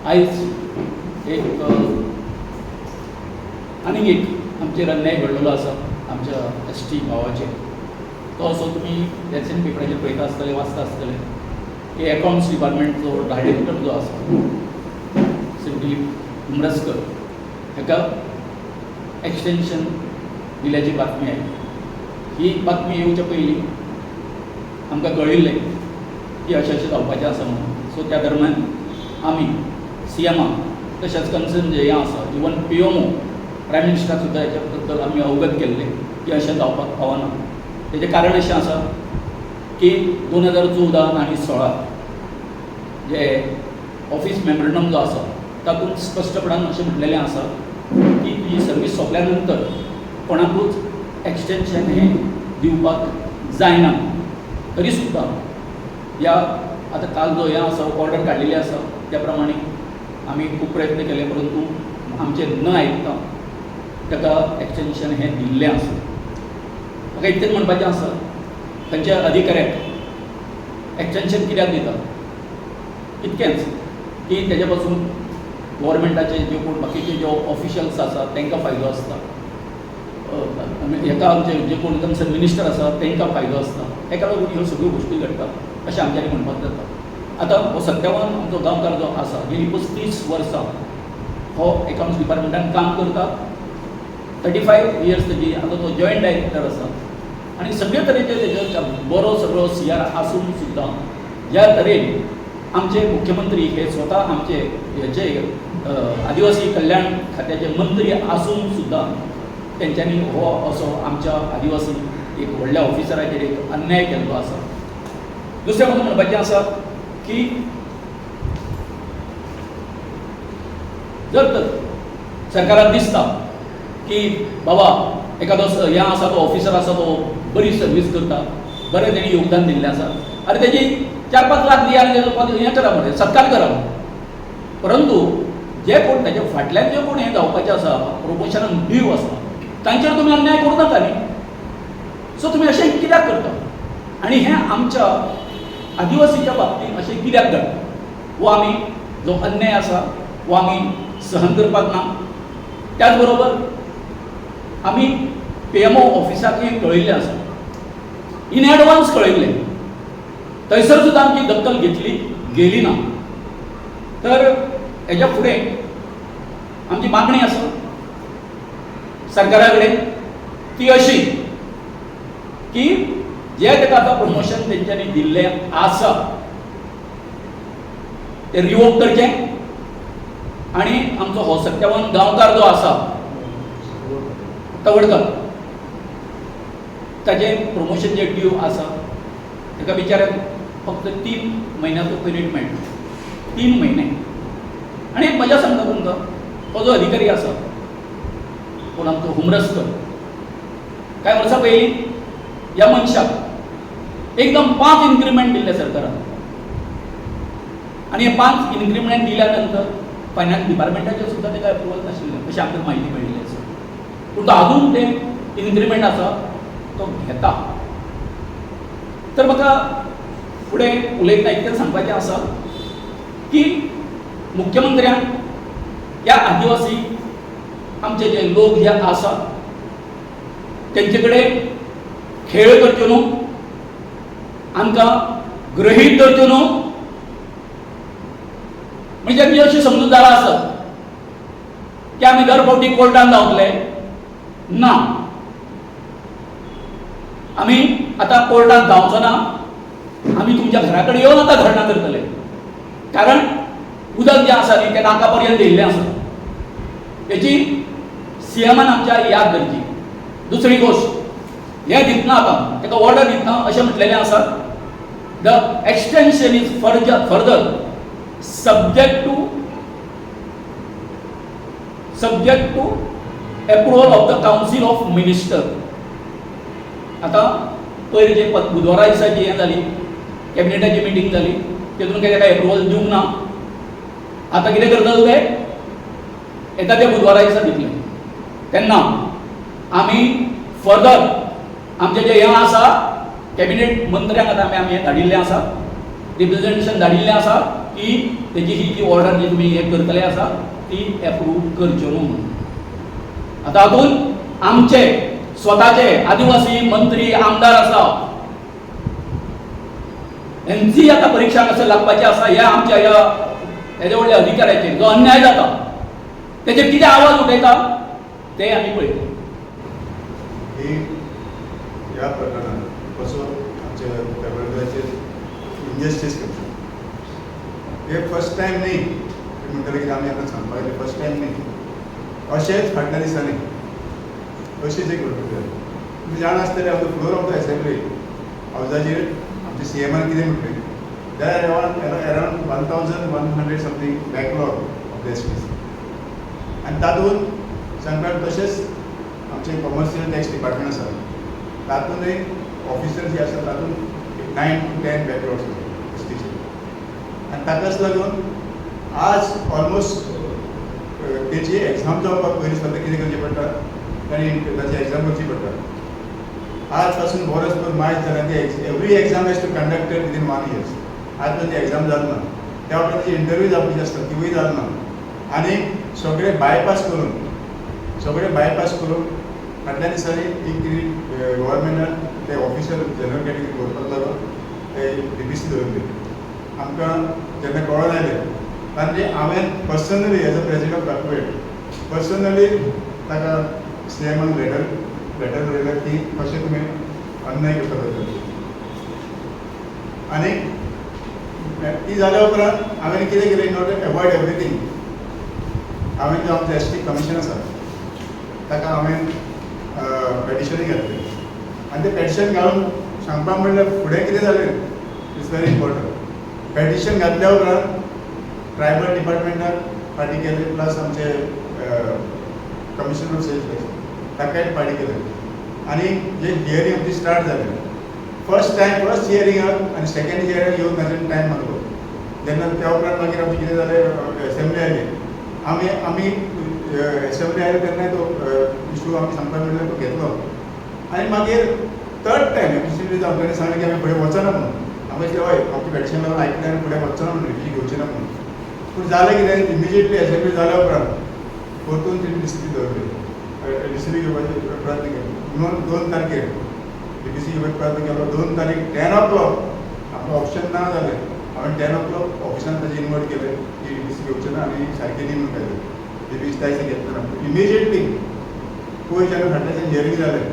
आयज एक आनीक एक आमचेर अन्याय घडलेलो आसा आमच्या ST भावाचेर. तो असो तुमी रेसेंट पेपराचेर पळयता आसतले वाचता आसतले की अकाउंट्स डिपार्टमेंटचो डायरेक्टर जो आसा श्री दिलीप उमरसकर हाका एक्सटेंशन दिल्याची बातमी आयली. ही बातमी येवच्या पयलीं आमकां कळिल्लें की अशें जावपाचें आसा म्हणून. सो त्या दरम्यान आमी CMाक तशेंच कन्सर्न जे हें आसा इवन PMO प्रायम मिनिस्टराक सुद्दां हेच्या बद्दल आमी अवगत केल्ले की अशें जावपाक पावना. तेजें कारण अशें आसा की 2014 आनी 16 जे ऑफिस मेमोरंडम जो आसा तातूंत स्पश्टपणान अशें म्हटलेलें आसा की ही सर्वीस सोंपल्या नंतर कोणाकूच एक्सटेंशन हें दिवपाक जायना. तरी सुद्दां ह्या आतां काल जो हें आसा ऑर्डर काडिल्ली आसा त्या प्रमाणे आमी खूब प्रयत्न केले परंतु आमचें न आयकता ताका एक्सटेंशन हें दिल्लें आसा. म्हाका इतलेंच म्हणपाचें आसा खंयच्या अधिकाऱ्याक एक्सटेंशन कित्याक दिता इतकेंच की तेज्या पासून गव्हर्मेंटाचे जे कोण बाकीचे जे ऑफिशियल्स आसा तांकां फायदो आसता. हेका आमचे जे कोण कन्सर्न मिनिस्टर आसा तांकां फायदो आसता. ताका लागून ह्यो सगळ्यो गोश्टी घडटात अशें आमच्यांनी म्हणपाक जाता. आतां हो सत्यवान आमचो गांवकार जो आसा गेली 35 वर्सां हो अकाउंट्स डिपार्टमेंटान काम करता. 35 इयर्स तेजी आतां तो जॉयंट डायरेक्टर आसा आनी सगळे तरेचे तेजो बरो सगळो CR आसून सुद्दां ज्या तरेन आमचे मुख्यमंत्री हे स्वता आमचे हेचे आदिवासी कल्याण खात्याचे मंत्री आसून सुद्दां तेंच्यांनी हो असो आमच्या आदिवासी एक व्हडल्या ऑफिसराचेर एक अन्याय केल्लो आसा. दुसरें म्हाका म्हणपाचें आसा की जर तर सरकाराक दिसता की बाबा एखादो हें आसा तो ऑफिसर आसा तो बरी सर्वीस करता बरें तेणी योगदान दिल्लें आसा अरे तेजी 4-5 लाख दिया आनी तेजो हें करा म्हणटा सत्कार करा. परंतु जे कोण तेजे फाटल्यान जे कोण हें जावपाचें आसा प्रमोशनान ड्यू आसा तांचेर तुमी अन्याय करूं नाका न्ही. सो तुमी अशें कित्याक करता आनी हें आमच्या आदिवासीच्या बाबतींत अशें कित्याक घडटा वो आमी जो अन्याय आसा वो आमी सहन करपाक ना. त्याच बरोबर आमी PMO ऑफिसाकूय कळयल्लें आसा इन एडवान्स कळयल्लें थंयसर सुद्दां आमची दखल घेतली गेली ना. तर हेच्या फुडें आमची मागणी आसा सरकारा कडेन ती अशी की जे ताका आतां प्रमोशन तेंच्यांनी दिल्लें आसा तें रिवोक करचें आनी आमचो हो सत्यवान गांवकार जो आसा तवडकर ताचें प्रमोशन जें ड्यू आसा ताका बिचाऱ्याक फक्त 3 म्हयन्याचो पिरियड मेळटा. 3 म्हयने. आनी एक मजा सांगता तुमकां तो जो अधिकारी आसा पूण आमचो उमरसकर कांय वर्सां पयलीं ह्या मनशाक एकदम 5 इन्क्रिमेंट दिल्ले सरकारान आनी हे 5 इन्क्रिमेंट दिल्या नंतर फायनान्स डिपार्टमेंटाचेर सुद्दां ताका अप्रुवल नाशिल्लें अशें आमकां म्हायती मेळिल्ली आसा. पूण तो आजून तें इन्क्रिमेंट आसा तो घेता. तर म्हाका फुडें उलयतना इतलें सांगपाचें आसा की मुख्यमंत्र्यान ह्या आदिवासी आमचे जे लोक जे आसा तेंचे कडेन खेळ करच्यो न्हू आमकां ग्रहीत धरच्यो न्हू. म्हणजे आमी अशी समजूतदार आसत की आमी दर फावटी कोर्टान धांवतले ना. आमी आतां कोर्टात धांवचो ना. आमी तुमच्या घरा कडेन येवन आतां धरणां करतले कारण उदक जें आसा न्ही तें नाका पर्यंत येयल्लें आसा. हेची CMान आमच्या याद धरची. दुसरी गोश्ट हें दितना आतां ताका ऑर्डर दितना अशें म्हटलेलें आसा the extension is further subject to approval of the council of minister. आतां पयर जे बुधवारा दिसाची हें जाली कॅबिनेटाची मिटींग जाली तेतून काय ताका अप्रुवल दिवंक ना. आतां कितें करता ते येता त्या बुधवारा दिसा दितले. तेन्ना आमी फर्दर आमचें जें हें आसा कॅबिनेट मंत्र्यांक आतां आमी हें धाडिल्लें आसा रिप्रेझेंटेशन धाडिल्लें आसा की तेजी ही ऑर्डर जी तुमी हे करतले आसा ती एप्रूव करच्यो म्हणून. आतां हातूंत आमचे स्वताचे आदिवासी मंत्री आमदार आसा यांची आता परीक्षा कसं लागपाची आसा ह्या आमच्या ह्या हेजे व्हडल्या अधिकाऱ्याचेर जो अन्याय जाता तेजेर कितें आवाज उठयता ते आमी पळयता. ही ह्या प्रकरणात कसो आमचे बेळगांवचे इंजस्टीस करता हे फर्स्ट टायम न्ही म्हणटले की आमी आतां सांगपाक फर्स्ट टायम न्ही अशेंच फाटल्या दिसांनी अशीच एक घडणूक जाली. तुमी जाण आसतले on the floor of the assembly हावजाचेर आमचे सीएमान कितें म्हटलें there are around 1100 something backlog of the STs आनी तातूंत सांगतात तशेंच आमचे कमर्शियल टॅक्स डिपार्टमेंट आसा तातूंतय ऑफिसर जे आसा तातूंत 9 to 10 बॅकलॉग्स आसा एसटीचे आनी ताकाच लागून आज ऑलमोस्ट तेची एग्जाम जावपाक पयलीं सुद्दां कितें करचें पडटा ताणी ताची एग्जाम करची पडटा. आज पासून बरोच करून मार्च जाल्यार ती every exam has to conducted within 1 year. आज पण ती एग्जाम जाली ना त्या वाटेन जी इंटरव्यू जावपाची आसता तिवूय जाली ना आनी सगळे बायपास करून फाटल्या दिसांनी एक कितें गव्हर्मेंटान ते ऑफिसर जनरल कॅटेगरी करपाक लागून ते DPC दवरले. आमकां जेन्ना कळोन आयलें म्हणजे हांवें personally as a president of corporate personally ताका सीएमान लेटर बरयलें की कशें तुमी अन्याय करता बद्दल आनी ती जाल्या उपरांत हांवें कितें केलें in order to avoid everything हांवें जो आमचो ST कमिशन आसा ताका हांवें पेटिशनूय घातलें आनी तें पेटिशन घालून सांगपाक म्हणल्यार फुडें कितें जालें इट्स व्हेरी इम्पॉर्टंट. पेटिशन घातल्या उपरांत ट्रायबल डिपार्टमेंटान पार्टी केली प्लस आमचे कमिशनर ऑफ सेल्स टॅक्स ताकाय पार्टी केली आनी जे हियरींग आमची स्टार्ट जाली फर्स्ट हियरींगाक आनी सेकंड हियरींग येवन ताणें टायम मागलो. जेन्ना त्या उपरांत मागीर आमचें कितें जालें एसेंब्ली आयली आमी एसेंब्ली आयली तेन्ना तो इशू आमी सांगपाक म्हणल्यार तो घेतलो आनी मागीर थर्ड टायम एफिशियंटली जावन ताणें सांगलें की आमी फुडें वचना म्हणून. आमी हय आमचें पेटिशन लागून आयकलें आनी फुडें वचना म्हणून रिफ्यूजी घेवचें ना म्हणून. पूण जालें कितें इमिजिएटली एसेंब्ली जाल्या उपरांत परतून ती डिस्ट्रिक्ट दवरली डिस्ट्रिक्ट घेवपाचे प्रयत्न केलो 2 तारखेर DPC घेवपाचो प्रयत्न केलो 2 तारीख 10 o'clock आमकां ऑप्शन ना जालें हांवें 10 o'clock ऑफिसान ताजें इन्वर्ट केलें की DPC घेवचें ना आनी सारकें न्ही म्हणून केलें DPC तायशें घेतलें ना. इमिजिएटली पयर जेन्ना फाटल्याच्यान हियरींग जालें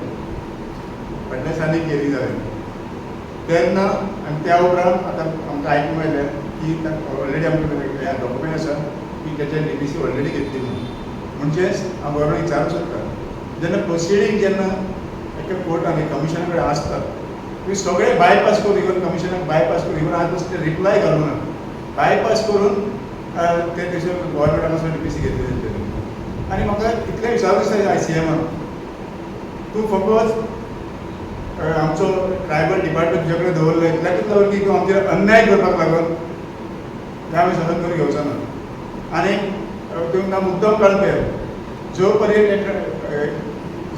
फाटल्या दिसांनी हियरींग जालें तेन्ना आनी त्या उपरांत आतां आमकां आयकूंक मेळ्ळें की ऑलरेडी आमकां डॉक्युमेंट आसा की तेचे DPC ऑलरेडी घेतली म्हणून. म्हणजेच हांव गव्हर्मेंट विचारूंक सोदता जेन्ना प्रोसिडींग जेन्ना एका कोर्टान कमिशना कडेन आसता तुमी सगळे बायपास करून इवन कमिशनाक बायपास करून इवन आज ते रिप्लाय घालूं ना बायपास करून ते थंयसर गव्हर्मेंटान वचून DPC घेतले तेंच्यांनी. आनी म्हाका इतलें विचारूंक दिसता ICMाक तूं फकत आमचो ट्रायबल डिपार्टमेंट तुजे कडेन दवरलो इतल्याकूच लागून की तूं आमचेर अन्याय करपाक लागून तें आमी सहन करून घेवचो ना. आनी तुमकां मुद्दम कळपें जो पर्यंत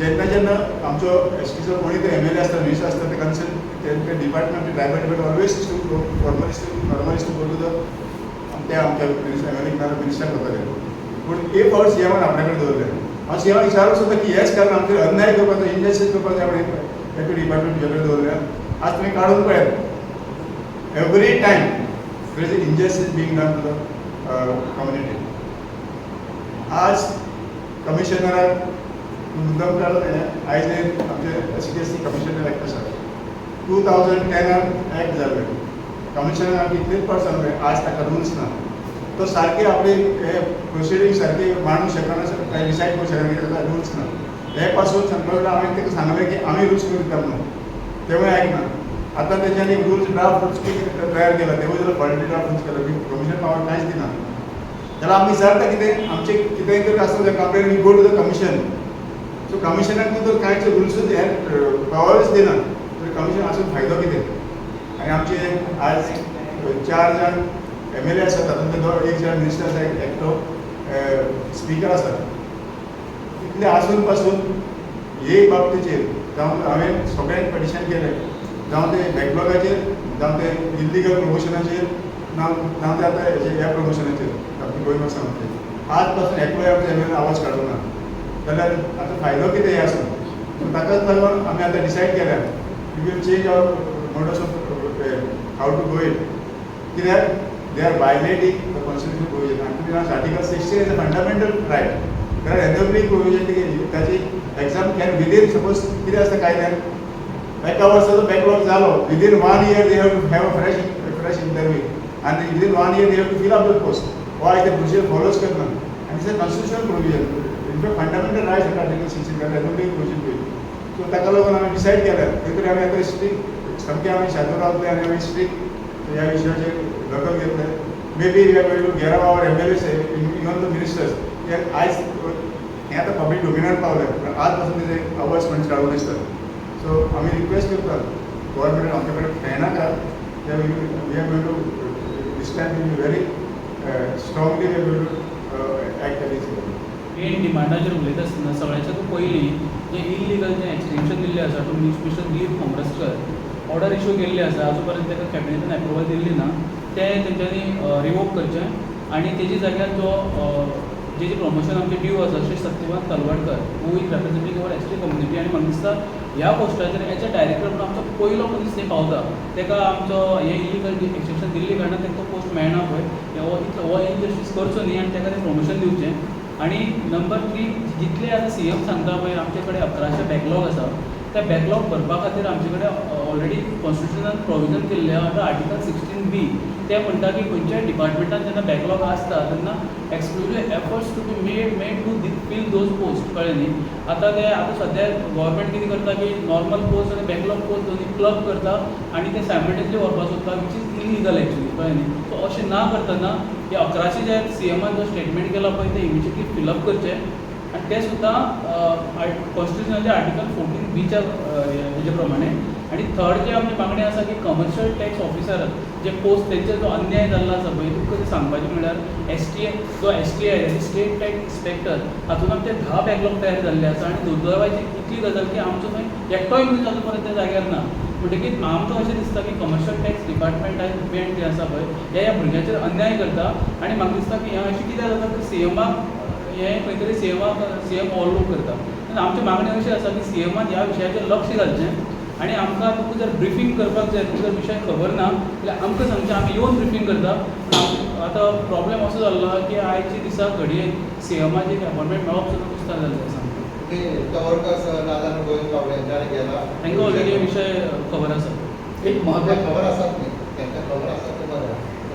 जेन्ना आमचो STचो कोणी तो MLA आसता मिनिस्टर आसता ते कन्सर्न ते department tribal department always formalist to the ते आमच्या मिनिस्टर करताले. पूण एक फावट सीएमान आपल्या कडेन दवरलें हांव सीएमाक विचारूंक सोदता की हेच कारण आमचेर अन्याय करपाचो इनजस्टीस करपाचो आपण एक डिपार्टमेंट तुजे कडेन दवरलें आज तुमी काडून पळयात every time there is injustice being done to the community. आज कमिशनराक मुद्दम काडलें आयज आमचे ST कमिशनर एक्ट आसा 2010 एक्ट जाल्लें कमिशनराक इतलेच फावट सांगलें आज ताका रुल्स ना तो सारके आपले हे प्रोसिडींग सारके मांडूंक शकना डिसायड करूंक शकना कित्याक ताका रुल्स ना. हे पासून सांगलो हांवें ताका सांगलें की आमी रुल्स करता म्हणून तेवूय आयकना. आतां तेच्यानी रुल्स ड्राफ्ट रुल्स तयार केला तेवूय जाल्यार क्वॉलिटी ड्राफ्ट रुल्स केला कमिशन पावर कांयच दिना. जाल्यार आमी विचारता कितें आमचें कितेंय तर आसता तें complain we go to the commission. So कमिशनाक जर कांयच रुल्सूच हे पावरच दिना तर कमिशन आसून फायदो कितें. आनी आमचे आज 4 जाण MLA आसा तातूंतले 1 जाण मिनिस्टर आसा एकटो स्पिकर आसा. इतले आसून पासून हे बाबतीचेर जावं हांवें सगळ्यांक पेटिशन केलें जावं ते बॅकलॉगाचेर जावं ते इल्लिगल प्रमोशनाचेर नाव ते आता ह्या प्रमोशनाचेर डॉक्टर गोविंद सांगते आज पासून एकलोय आमच्या एम आवाज काडूं ना जाल्यार आतां फायदो कितें हें आसा सो ताकाच लागून आमी आतां डिसायड केल्यार we will change our modus of how to go it कित्याक they are violating the constitution provision आनी article 16 is a fundamental right there are enabling provision ताची एग्जाम कॅन विदीन सपोज कितें आसता कायद्यान एका वर्साचो बॅकलॉग जालो within 1 year they have to have a fresh interview आनी within 1 year they have to fill up the post हो ते प्रोसिजर फॉलोच करना आनी it's a constitutional provision in fact fundamental rights आसा आर्टिकल 16 जाल्यार एनएबलिंग प्रोविजन पळय सो ताका लागून आमी डिसायड केल्यार खंय तरी आमी आतां स्ट्रिक्ट सामकें आमी शादूर रावतले आनी आमी स्ट्रिक्ट ह्या विशयाचेर दखल घेतले may be we are going to get our MLAs even the ministers आयज हें आतां पब्लीक डोमिनांत पावलें पूण आज पासून तेजे अवर्स म्हणजे काडून दिसता सो आमी रिक्वेस्ट करतात गव्हर्मेंटान आमचे कडेन खेळनाका we are going to this time we very strongly we are going to act against main डिमांडाचेर उलयता आसतना सगळ्याच्याच पयलीं जे इल्लिगल जे एक्सटेंशन दिल्लें आसा टू मिस्टर लीव काँग्रेसकर ऑर्डर इश्यू केल्ली आसा आजू पर्यंत ताका कॅबिनेटान एप्रुवल दिल्ली ना तें तेंच्यांनी रिवोक करचें आनी तेजी जाग्यार जो जेजें प्रमोशन आमचें ड्यू आसा Shri Satyawan Talwadkar who is representing our ST community आनी म्हाका दिसता ह्या पोस्टाचेर एज अ डायरेक्टर म्हणून आमचो पयलो मनीस थंय पावता ताका आमचो हें इल्लिगल एक्सटेंशन दिल्ली कारणान ताका तो पोस्ट मेळना पळय हो इनजस्टीस करचो न्ही आनी ताका तें प्रमोशन दिवचें आनी नंबर 3 जितले आतां सीएम सांगता पळय आमचे कडेन 1100 बॅकलॉग आसा त्या बॅकलॉग भरपा खातीर आमचे कडेन ऑलरेडी कॉन्स्टिट्युशनान प्रोविजन केल्लें आसा आर्टिकल 16B ते म्हणटा की खंयच्याय डिपार्टमेंटान जेन्ना बॅकलॉग आसता तेन्ना exclusive efforts to be made to fill those post कळ्ळें न्ही आतां सद्या गव्हर्मेंट कितें करता की नॉर्मल पोस्ट आनी बॅकलॉग पोस्ट दोनी क्लब करता आनी ते सायमल्टेनियसली व्हरपाक सोदता वीच इज इलिगल एक्चुअली कळ्ळें न्ही सो अशें ना करतना हे 1100 जे सीएमान जो स्टेटमेंट केला पळय ते इमिजिएटली फिलअप करचें आनी ते सुद्दां कॉन्स्टिट्युशनाचे आर्टिकल 14B हेजे प्रमाणे आनी थर्ड जे आमची मागणी आसा की कमर्शियल टॅक्स ऑफिसर जे पोस्ट तेंचेर जो अन्याय जाल्लो आसा पळय तुमकां तें सांगपाचें म्हणल्यार STI स्टेट टॅक्स इन्स्पेक्टर हातूंत आमचे 10 बॅकलॉग तयार जाल्ले आसा आनी दुर्दैवाची इतली गजाल की आमचो थंय एकटोय मनीस आजून पर्यंत त्या जाग्यार ना म्हणटकीर आमकां अशें दिसता की कमर्शियल टॅक्स डिपार्टमेंट जे आसा पळय ह्या भुरग्यांचेर अन्याय करता आनी म्हाका दिसता की हें अशें कित्याक जाता की सीएमाक हें खंय तरी सीएम ओवरलूक करता आनी आमची मागणी अशी आसा की सीएमान ह्या विशयाचेर लक्ष घालचें आनी आमकां तुका जर ब्रिफींग करपाक जाय तुका जर विशय खबर ना जाल्यार आमकां सांगचें आमी येवन ब्रिफींग करता आतां प्रॉब्लेम असो जाल्लो आहा की आयच्या दिसा घडये सीएमाचें अपॉयंटमेंट मेळप सुद्दां कुस्तार जाल्लें आसा तांकां ऑलरेडी विशय खबर आसा एक महत्वाची खबर आसात न्ही तांकां खबर आसा तें बरें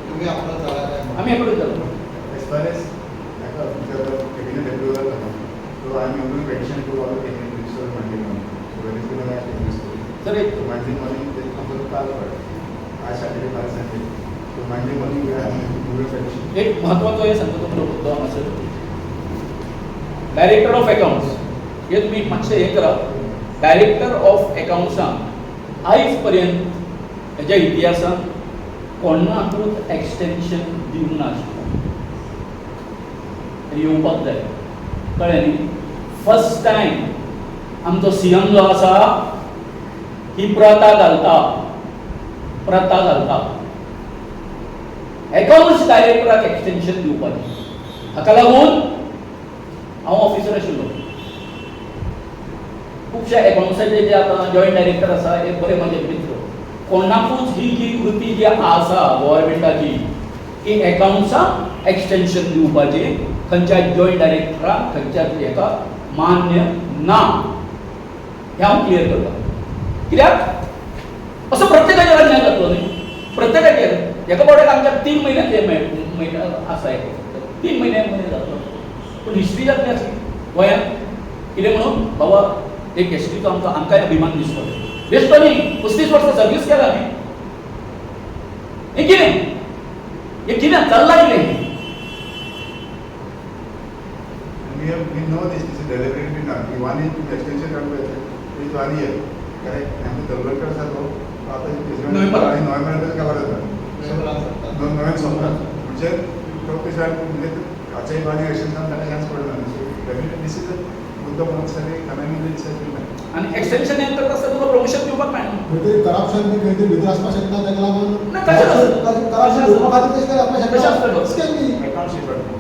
तुमी आपलो जाल्यार आमी एप्रूव जालो as far as cabinet approval so I am going to petition to all the cabinet ministers Monday morning. So when is going to take this? Sir एक Monday morning they come to the parliament. आज Saturday by Sunday. So Monday morning we are moving petition. एक महत्त्वाचा हे सांगतो तुम्हाला मुद्दा असेल director of accounts हे तुम्ही मातशें हे करा डायरेक्टर ऑफ अकाउंट्सांक आयज पर्यंत हेज्या इतिहासान कोणाकूच एक्सटेंशन दिवंक नाशिल्लें येवपाक जाय कळ्ळें न्ही फर्स्ट टायम आमचो सीएम जो आसा ही प्रथा घालता अकाउंट्स डायरेक्टराक एक्सटेंशन दिवपाची हाका लागून हांव ऑफिसर आशिल्लो खुबशे अकाउंट्साचे जे आतां जॉयंट डायरेक्टर आसा हे बरे म्हजे मित्र कोणाकूच ही जी कृती जी आसा गव्हर्मेंटाची की अकाउंट्साक एक्सटेंशन दिवपाची खंयच्या जॉयंट डायरेक्टराक खंयच्याच हेका मान्य ना हें हांव क्लियर करता कित्याक असो प्रत्येकाचेर अन्याय जातलो न्ही प्रत्येकाचेर हेका बाबड्याक आमच्या 3 म्हयने आसा एक 3 म्हयने जातलो पूण हिस्ट्री जातली आसली गोंयांत कितें म्हणून बाबा एक एसटीचो आमकां अभिमान दिसतो दिसतो न्ही 35 वर्सां सर्वीस केला न्ही हें कितें चल्लां कितें We know this is deliberately done. We want it to extension is 1 year. Correct? And the developer आसा तो आता नोव्हेंबर कवर जाता नोव्हेंबर सोंपता म्हणजे तो दिसा म्हणजे हाचे 1 year एक्सटेंशन ताका चान्स पडना सो डेफिनेटली दिस इज तुमकां म्हणून सगळे कामांमध्ये दिसत नाही आणि एक्सटेन्शन नंतर कसं तुका प्रमोशन दिवपाक मेळना खंय करप्शन बी खंय भितर आसपाक शकता ताका लागून ना, कशें आसता? करप्शन दिवपा खातीर तेश कशें आसता? शकता अकाउंट शीट